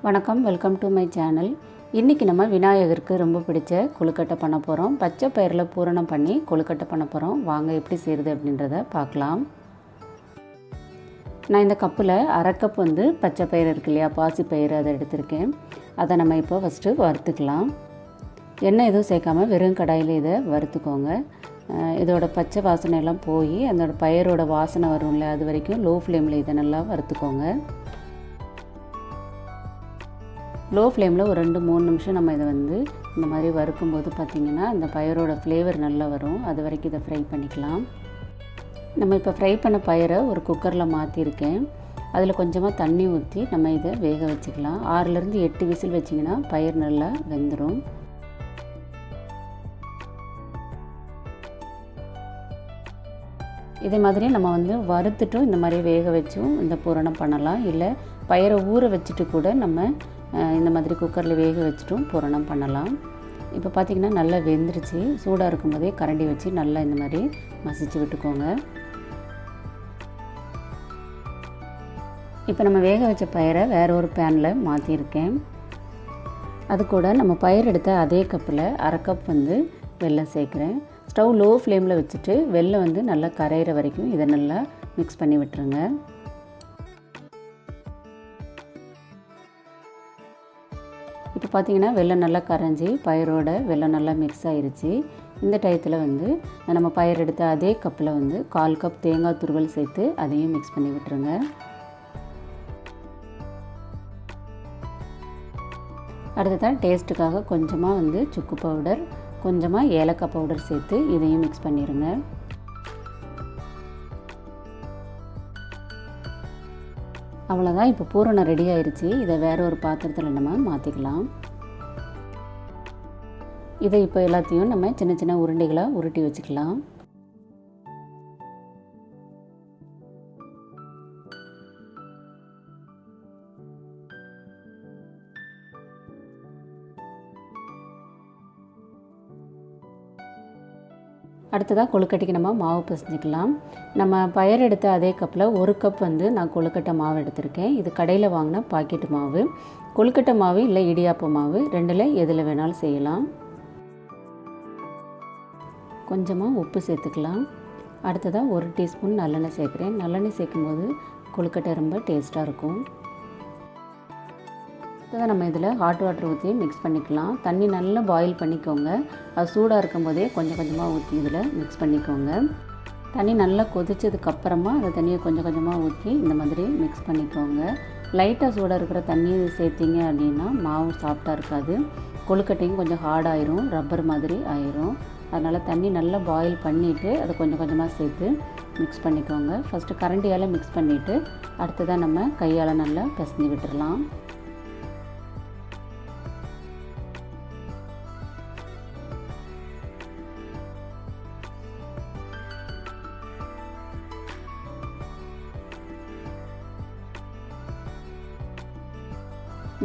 வணக்கம், welcome to my channel. இன்றைக்கி நம்ம விநாயகருக்கு ரொம்ப பிடிச்ச கொழுக்கட்டை பண்ண போகிறோம். பச்சை பயிரில் பூரணம் பண்ணி கொழுக்கட்டை பண்ண போகிறோம். வாங்க எப்படி செய்கிறது அப்படின்றத பார்க்கலாம். நான் இந்த கப்பில் அரை கப் பச்சை பயிறு இருக்கு இல்லையா, பாசி பயிறு, அதை எடுத்திருக்கேன். அதை நம்ம இப்போ ஃபஸ்ட்டு வறுத்துக்கலாம். எண்ணெய் எதுவும் சேர்க்காமல் வெறும் கடாயில் இதை வறுத்துக்கோங்க. இதோட பச்சை வாசனை எல்லாம் போய் அதோட பயிரோட வாசனை வரும்ல, அது வரைக்கும் லோ ஃப்ளேமில் இதை நல்லா வறுத்துக்கோங்க. லோ ஃப்ளேமில் ஒரு 2-3 நிமிஷம் நம்ம இதை இந்த மாதிரி வறுக்கும்போது பார்த்திங்கன்னா இந்த பயிரோட ஃப்ளேவர் நல்லா வரும். அது வரைக்கும் இதை ஃப்ரை பண்ணிக்கலாம். நம்ம இப்போ ஃப்ரை பண்ண பயிரை ஒரு குக்கரில் மாற்றிருக்கேன். அதில் கொஞ்சமாக தண்ணி ஊற்றி நம்ம இதை வேக வச்சுக்கலாம். 6-8 விசில் வச்சிங்கன்னா பயிர் நல்லா வெந்துடும். இதே மாதிரி நம்ம வறுத்துட்டும் இந்த மாதிரி வேக வச்சும் இந்த பூரணம் பண்ணலாம். இல்லை பயிரை ஊற வச்சுட்டு கூட நம்ம இந்த மாதிரி குக்கரில் வேக வச்சுட்டும் பூரணம் பண்ணலாம். இப்போ பார்த்திங்கன்னா நல்லா வெந்துருச்சு. சூடாக இருக்கும்போதே கரண்டி வச்சு நல்லா இந்த மாதிரி மசிச்சு விட்டுக்கோங்க. இப்போ நம்ம வேக வச்ச பயிரை வேறு ஒரு பேனில் மாற்றிருக்கேன். அது கூட நம்ம பயிர் எடுத்த அதே கப்பில் அரை கப் வெல்லம் சேர்க்குறேன். ஸ்டவ் லோ ஃப்ளேமில் வச்சுட்டு வெல்லம் நல்லா கரையிற வரைக்கும் இதை நல்லா மிக்ஸ் பண்ணி விட்டுருங்க. இப்போ பார்த்திங்கன்னா வெல்லம் நல்லா கரைஞ்சி பயிரோட வெல்லம் நல்லா மிக்ஸ் ஆகிருச்சு. இந்த டயத்தில் நம்ம பயிர் எடுத்த அதே கப்பில் 1/4 கப் தேங்காய் துருவல் சேர்த்து அதையும் மிக்ஸ் பண்ணி விட்டுருங்க. அடுத்ததான் டேஸ்ட்டுக்காக கொஞ்சமாக சுக்கு பவுடர், கொஞ்சமாக ஏலக்காய் பவுடர் சேர்த்து இதையும் மிக்ஸ் பண்ணிடுங்க. அவ்வளோதான், இப்போ பூரணம் ரெடி ஆயிடுச்சு. இதை வேறு ஒரு பாத்திரத்தில் நம்ம மாற்றிக்கலாம். இதை இப்போ எல்லாத்தையும் நம்ம சின்ன சின்ன உருண்டைகளாக உருட்டி வச்சுக்கலாம். அடுத்ததாக கொழுக்கட்டைக்கு நம்ம மாவு பிசைஞ்சிக்கலாம். நம்ம பயிர் எடுத்த அதே கப்பில் 1 கப் நான் கொழுக்கட்டை மாவு எடுத்திருக்கேன். இது கடையில் வாங்கின பாக்கெட்டு மாவு. கொழுக்கட்டை மாவு இல்லை இடியாப்ப மாவு, ரெண்டில் எதில் வேணாலும் செய்யலாம். கொஞ்சமாக உப்பு சேர்த்துக்கலாம். அடுத்ததாக 1 டீஸ்பூன் நல்லெண்ணெய் சேர்க்குறேன். நல்லெண்ணெய் சேர்க்கும்போது கொழுக்கட்டை ரொம்ப டேஸ்ட்டாக இருக்கும். அடுத்ததாக நம்ம இதில் ஹாட் வாட்டர் ஊற்றி மிக்ஸ் பண்ணிக்கலாம். தண்ணி நல்லா பாயில் பண்ணிக்கோங்க. அது சூடாக இருக்கும்போதே கொஞ்சம் கொஞ்சமாக ஊற்றி இதில் மிக்ஸ் பண்ணிக்கோங்க. தண்ணி நல்லா கொதிச்சதுக்கப்புறமா அந்த தண்ணியை கொஞ்சம் கொஞ்சமாக ஊற்றி இந்த மாதிரி மிக்ஸ் பண்ணிக்கோங்க. லைட்டாக சூடாக இருக்கிற தண்ணியை சேர்த்திங்க அப்படின்னா மாவு சாஃப்டாக இருக்காது. கொழுக்கட்டையும் கொஞ்சம் ஹார்டாயிரும், ரப்பர் மாதிரி ஆயிரும். அதனால் தண்ணி நல்லா பாயில் பண்ணிவிட்டு அதை கொஞ்சம் கொஞ்சமாக சேர்த்து மிக்ஸ் பண்ணிக்கோங்க. ஃபஸ்ட்டு கரண்டியால் மிக்ஸ் பண்ணிவிட்டு அடுத்ததாக நம்ம கையால் நல்லா பிசைஞ்சு விட்டுடலாம்.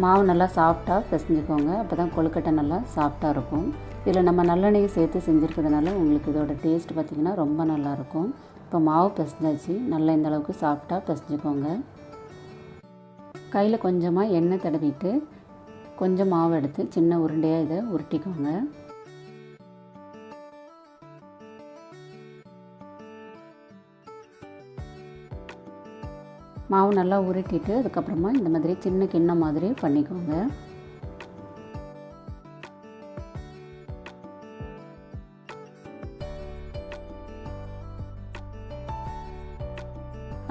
மாவு நல்லா சாஃப்டாக பிசைஞ்சிக்கோங்க. அப்போ தான் கொழுக்கட்டை நல்லா சாஃப்டாக இருக்கும். இதில் நம்ம நல்லெண்ணெயை சேர்த்து செஞ்சுருக்கிறதுனால உங்களுக்கு இதோட டேஸ்ட் பார்த்திங்கன்னா ரொம்ப நல்லாயிருக்கும். இப்போ மாவு பிசைஞ்சாச்சு. நல்லா இந்த அளவுக்கு சாஃப்டாக பிசைஞ்சிக்கோங்க. கையில் கொஞ்சமாக எண்ணெய் தடவிட்டு கொஞ்சம் மாவு எடுத்து சின்ன உருண்டையாக இதை உருட்டிக்கோங்க. மாவு நல்லா உருட்டிட்டு அதுக்கப்புறமா இந்த மாதிரி சின்ன கிண்ணம் மாதிரி பண்ணிக்கோங்க.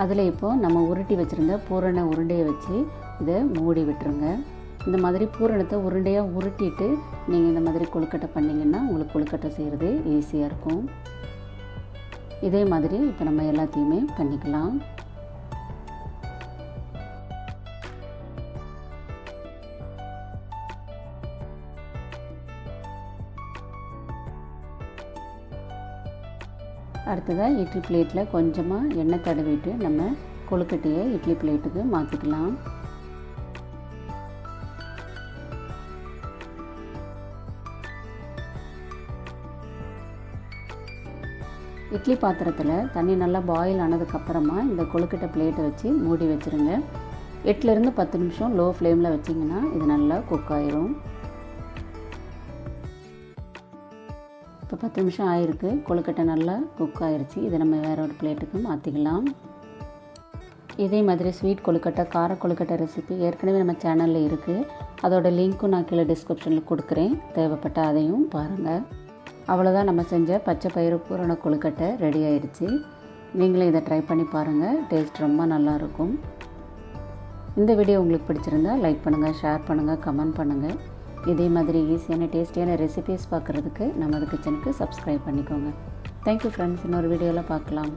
அதில் இப்போது நம்ம உருட்டி வச்சுருந்த பூரண உருண்டையை வச்சு இதை மூடி விட்டுருங்க. இந்த மாதிரி பூரணத்தை உருண்டையாக உருட்டிட்டு நீங்கள் இந்த மாதிரி கொழுக்கட்டை பண்ணிங்கன்னா உங்களுக்கு கொழுக்கட்டை செய்கிறது ஈஸியாக இருக்கும். இதே மாதிரி இப்போ நம்ம எல்லாத்தையுமே பண்ணிக்கலாம். அடுத்ததாக இட்லி பிளேட்டில் கொஞ்சமாக எண்ணெய் தடவிட்டு நம்ம கொழுக்கட்டையை இட்லி பிளேட்டுக்கு மாற்றிக்கலாம். இட்லி பாத்திரத்தில் தண்ணி நல்லா பாயில் ஆனதுக்கப்புறமா இந்த கொழுக்கட்டை பிளேட்டை வச்சு மூடி வச்சுருங்க. 8லேருந்து 10 நிமிஷம் லோ ஃப்ளேமில் வச்சிங்கன்னா இது நல்லா குக் ஆயிரும். இப்போ 10 நிமிஷம் ஆயிருக்கு. கொழுக்கட்டை நல்லா குக் ஆயிடுச்சு. இதை நம்ம வேற ஒரு பிளேட்டுக்கு மாற்றிக்கலாம். இதே மாதிரி ஸ்வீட் கொழுக்கட்டை, கார கொழுக்கட்டை ரெசிபி ஏற்கனவே நம்ம சேனலில் இருக்குது. அதோட லிங்க்கும் நான் கீழே டிஸ்கிரிப்ஷனில் கொடுக்குறேன். தேவைப்பட்ட அதையும் பாருங்கள். அவ்வளோதான், நம்ம செஞ்ச பச்சை பயிறு பூரண கொழுக்கட்டை ரெடி ஆயிடுச்சு. நீங்களும் இதை ட்ரை பண்ணி பாருங்கள். டேஸ்ட் ரொம்ப நல்லாயிருக்கும். இந்த வீடியோ உங்களுக்கு பிடிச்சிருந்தா லைக் பண்ணுங்கள், ஷேர் பண்ணுங்கள், கமெண்ட் பண்ணுங்கள். இதே மாதிரி ஈஸியான டேஸ்டியான ரெசிபீஸ் பார்க்குறதுக்கு நமது கிச்சனுக்கு சப்ஸ்கிரைப் பண்ணிக்கோங்க. Thank you friends. இன்னொரு வீடியோவில் பார்க்கலாம்.